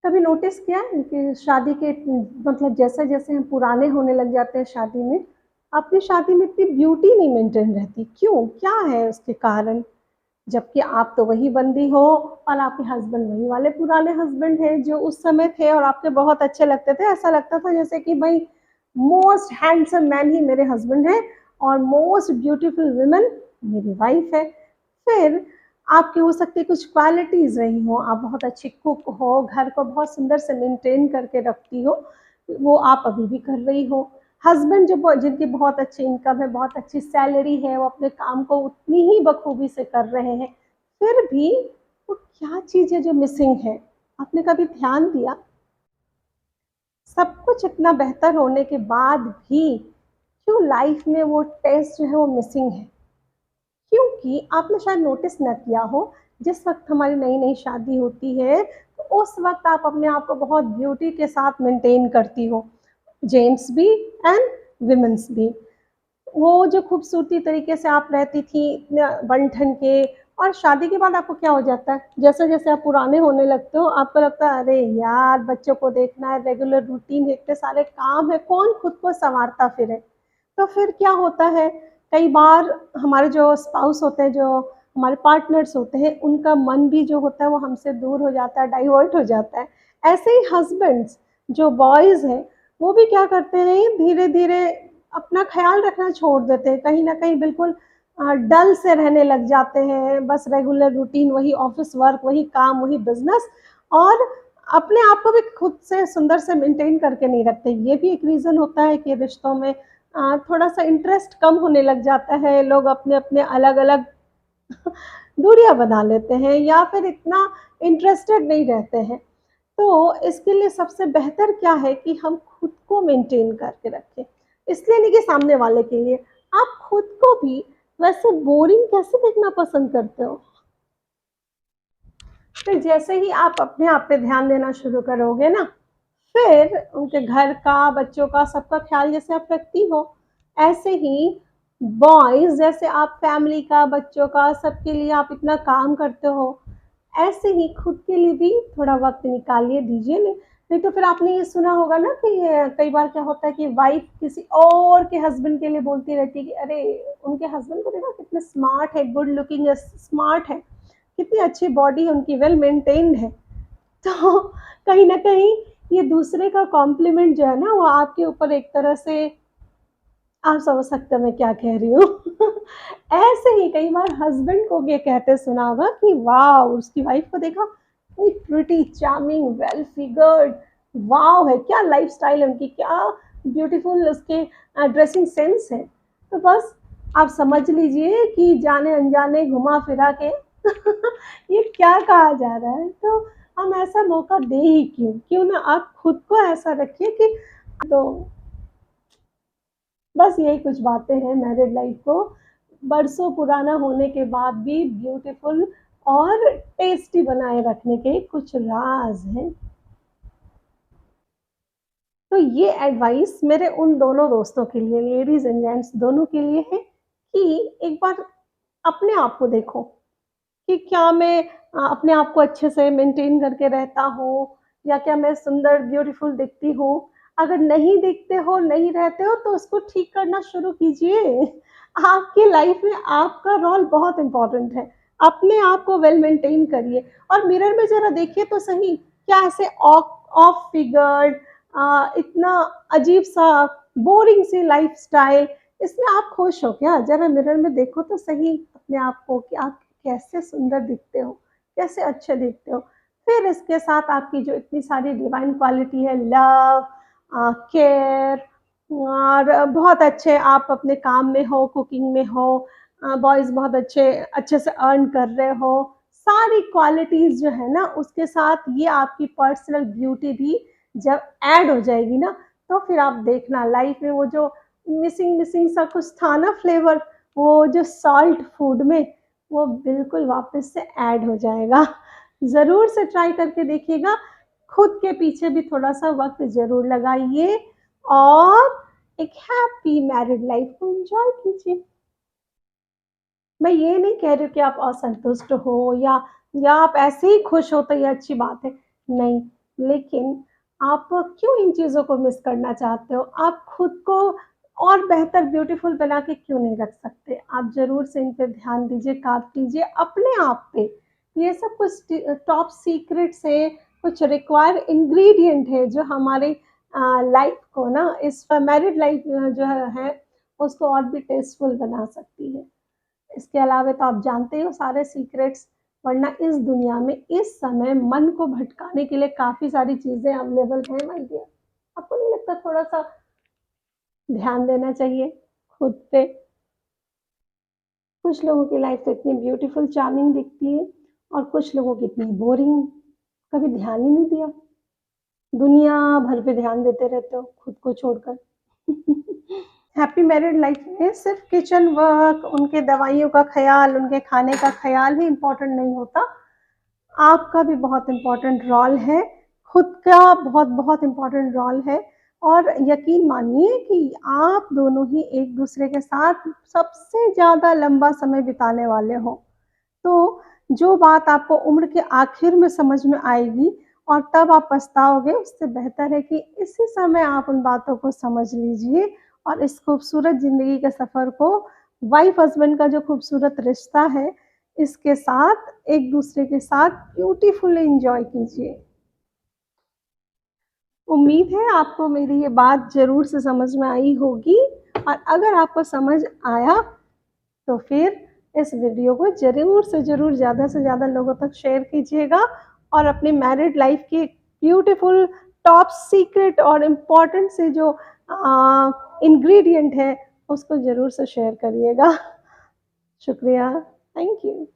कभी नोटिस किया है कि शादी के मतलब जैसे-जैसे हम पुराने होने लग जाते हैं शादी में, अपनी शादी में इतनी ब्यूटी नहीं मेंटेन रहती, क्यों? क्या है उसके कारण? जबकि आप तो वही बंदी हो और आपके हस्बैंड वही वाले पुराने हस्बैंड हैं जो उस समय थे और आपके बहुत अच्छे लगते थे। ऐसा लगता था जैसे कि भई मोस्ट हैंडसम मैन ही मेरे हस्बैंड हैं और मोस्ट ब्यूटीफुल वुमन मेरी वाइफ है। फिर आपकी हो सकती है कुछ क्वालिटीज़ रही हों, आप बहुत अच्छी कुक हो, घर को बहुत सुंदर से मेंटेन करके रखती हो, वो आप अभी भी कर रही हो। हस्बैंड जो ब जिनकी बहुत अच्छी इनकम है, बहुत अच्छी सैलरी है, वो अपने काम को उतनी ही बखूबी से कर रहे हैं, फिर भी वो क्या चीज़ है जो मिसिंग है? आपने कभी ध्यान दिया? सब कुछ इतना बेहतर होने के बाद भी क्यों लाइफ में वो टेस्ट जो है वो मिसिंग है? क्योंकि आपने शायद नोटिस ना किया हो, जिस वक़्त हमारी नई-नई शादी होती है, तो उस वक़्त आप अपने आप को बहुत ब्यूटी के साथ मेंटेन करती हो, जेंट्स भी एंड वुमेन्स भी। वो जो खूबसूरती तरीके से आप रहती थी इतना बन-ठन के और शादी के बाद आपको क्या हो जाता है, जैसे-जैसे आप पुराने होने लगते हो, आपको लगता है अरे यार! बच्चों को देखना है, रेगुलर रूटीन है, इतने सारे काम हैं, कौन खुद को सँवारता फिरे? तो फिर क्या होता है, कई बार हमारे जो स्पाउस होते हैं, जो हमारे पार्टनर्स होते हैं, उनका मन भी जो होता है वो हमसे दूर हो जाता है, डाइवर्ट हो जाता है। ऐसे ही हस्बैंड्स जो बॉयज़ हैं, वो भी क्या करते हैं धीरे-धीरे अपना ख़्याल रखना छोड़ देते हैं, कहीं न कहीं बिल्कुल डल से रहने लग जाते हैं, बस रेगुलर रूटीन वही ऑफ़िस वर्क, वही काम, वही बिज़नेस और अपने आप को भी खुद से सुंदर से मेंटेन करके नहीं रखते। ये भी एक रीज़न होता है कि रिश्तों में थोड़ा-सा इंटरेस्ट कम होने लग जाता है, लोग अपने-अपने अलग-अलग दूरियाँ बना लेते हैं या फिर इतना इंटरेस्टेड नहीं रहते हैं। तो इसके लिए सबसे बेहतर क्या है कि हम खुद को मेंटेन करके रखें। इसलिए नहीं कि सामने वाले के लिए, आप खुद को भी वैसे बोरिंग कैसे देखना पसंद करते हो? फिर जैसे ही आप अपने आप पे ध्यान देना शुरू करोगे ना, फिर उनके घर का, बच्चों का, सबका ख़्याल जैसे आप रखती हो, ऐसे ही बॉयज़ जैसे आप फैमिली का, बच्चों का, सबके लिए आप इतना काम करते हो, ऐसे ही खुद के लिए भी थोड़ा वक़्त निकालिए, दीजिए। नहीं तो फिर आपने ये सुना होगा ना कि कई बार क्या होता है कि वाइफ़ किसी और के हस्बैंड के लिए बोलती रहती है कि अरे! उनके हस्बैंड को देखा कितने स्मार्ट है, गुड लुकिंग है, स्मार्ट है, कितनी अच्छी बॉडी है उनकी, वेल मेंटेन्ड है। तो कहीं न कहीं ये दूसरे का कॉम्प्लीमेंट जो है ना वो आपके ऊपर एक तरह से आप समझ सकते हैं मैं क्या कह रही हूँ। ऐसे ही कई बार हस्बैंड को ये कहते सुना होगा कि वाओ! उसकी वाइफ को देखा इतनी pretty, charming, well figured, wow है, क्या लाइफ़स्टाइल है उनकी, क्या ब्यूटीफुल उसके ड्रेसिंग सेंस है। तो बस आप समझ लीजिए कि जाने-अनजाने घुमा-फिरा के ये क्या कहा जा रहा है, तो हम ऐसा मौका दें ही क्यों? क्यों ना आप खुद को ऐसा रखिए कि तो बस यही कुछ बातें हैं मैरिड लाइफ़ को बरसों पुराना होने के बाद भी ब्यूटीफुल और टेस्टी बनाए रखने के कुछ राज़ हैं। तो ये एडवाइस मेरे उन दोनों दोस्तों के लिए, लेडीज़ एंड जेंट्स दोनों के लिए है कि एक बार अपने आप को देखो कि क्या मैं अपने आप को अच्छे से मेंटेन करके रहता हूँ या क्या मैं सुंदर ब्यूटीफुल दिखती हूँ? अगर नहीं दिखते हो, नहीं रहते हो तो उसको ठीक करना शुरू कीजिए। आपकी लाइफ में आपका रोल बहुत इम्पोर्टेंट है। अपने आप को वेल मेंटेन करिए और मिरर में ज़रा देखिए तो सही, क्या ऐसे ऑफ फिगर्ड इतना अजीब-सा बोरिंग सी लाइफ़स्टाइल इसमें आप खुश हो क्या? ज़रा मिरर में देखो तो सही अपने आप को कि आप कैसे सुंदर दिखते हो, कैसे अच्छे दिखते हो। फिर इसके साथ आपकी जो इतनी सारी डिवाइन क्वालिटी है लव केयर और बहुत अच्छे आप अपने काम में हो, कुकिंग में हो बॉयज़ बहुत अच्छे अच्छे से अर्न कर रहे हो। सारी क्वालिटीज़ जो है ना उसके साथ ये आपकी पर्सनल ब्यूटी भी जब ऐड हो जाएगी ना, तो फिर आप देखना लाइफ़ में वो जो मिसिंग मिसिंग सा कुछ था ना फ्लेवर, वो जो सॉल्ट फूड में, वो बिल्कुल वापस से ऐड हो जाएगा। ज़रूर से ट्राई करके देखिएगा, खुद के पीछे भी थोड़ा-सा वक़्त ज़रूर लगाइए और एक हैप्पी मैरिड लाइफ़ को एन्जॉय कीजिए। मैं ये नहीं कह रही हूँ कि आप असंतुष्ट हो या आप ऐसे ही खुश हो तो ये अच्छी बात है। नहीं, लेकिन आप क्यों इन चीज़ों को मिस करना चाहते हो? आप खुद को और बेहतर ब्यूटीफुल बना के क्यों नहीं रख सकते? आप ज़रूर से इन पे ध्यान दीजिए, काम कीजिए अपने आप पे। ये सब कुछ टॉप सीक्रेट्स हैं, कुछ रिक्वायर्ड इंग्रीडिएंट है जो हमारी लाइफ़ को ना इस मैरिड लाइफ़ जो है उसको और भी टेस्टफुल बना सकती है। इसके अलावा तो आप जानते ही हो सारे सीक्रेट्स, वरना इस दुनिया में इस समय मन को भटकाने के लिए काफ़ी सारी चीज़ें अवेलेबल हैं माय डियर। आपको नहीं लगता थोड़ा-सा ध्यान देना चाहिए खुद पे? कुछ लोगों की लाइफ़ तो इतनी ब्यूटीफुल, चार्मिंग दिखती है और कुछ लोगों की इतनी बोरिंग, कभी ध्यान ही नहीं दिया। दुनिया भर पे ध्यान देते रहते हो खुद को छोड़कर। हैप्पी मैरिड लाइफ में सिर्फ किचन वर्क, उनके दवाइयों का ख़्याल, उनके खाने का ख़्याल ही इम्पोर्टेंट नहीं होता। आपका भी बहुत इम्पोर्टेंट रोल है, खुद का बहुत-बहुत इम्पोर्टेंट रोल है और यकीन मानिए कि आप दोनों ही एक-दूसरे के साथ सबसे ज़्यादा लंबा समय बिताने वाले हो। तो जो बात आपको उम्र के आखिर में समझ में आएगी और तब आप पछताओगे, उससे बेहतर है कि इसी समय आप उन बातों को समझ लीजिए और इस खूबसूरत ज़िंदगी के सफ़र को वाइफ़ हस्बैंड का जो खूबसूरत रिश्ता है, इसके साथ एक-दूसरे के साथ ब्यूटीफुली एन्जॉय कीजिए। उम्मीद है आपको मेरी ये बात ज़रूर से समझ में आई होगी और अगर आपको समझ आया तो फिर इस वीडियो को ज़रूर से ज़रूर ज़्यादा से ज़्यादा लोगों तक शेयर कीजिएगा और अपनी मैरिड लाइफ की ब्यूटीफुल टॉप सीक्रेट और इम्पोर्टेंट से जो इंग्रेडिएंट है उसको ज़रूर से शेयर करिएगा। शुक्रिया, थैंक यू।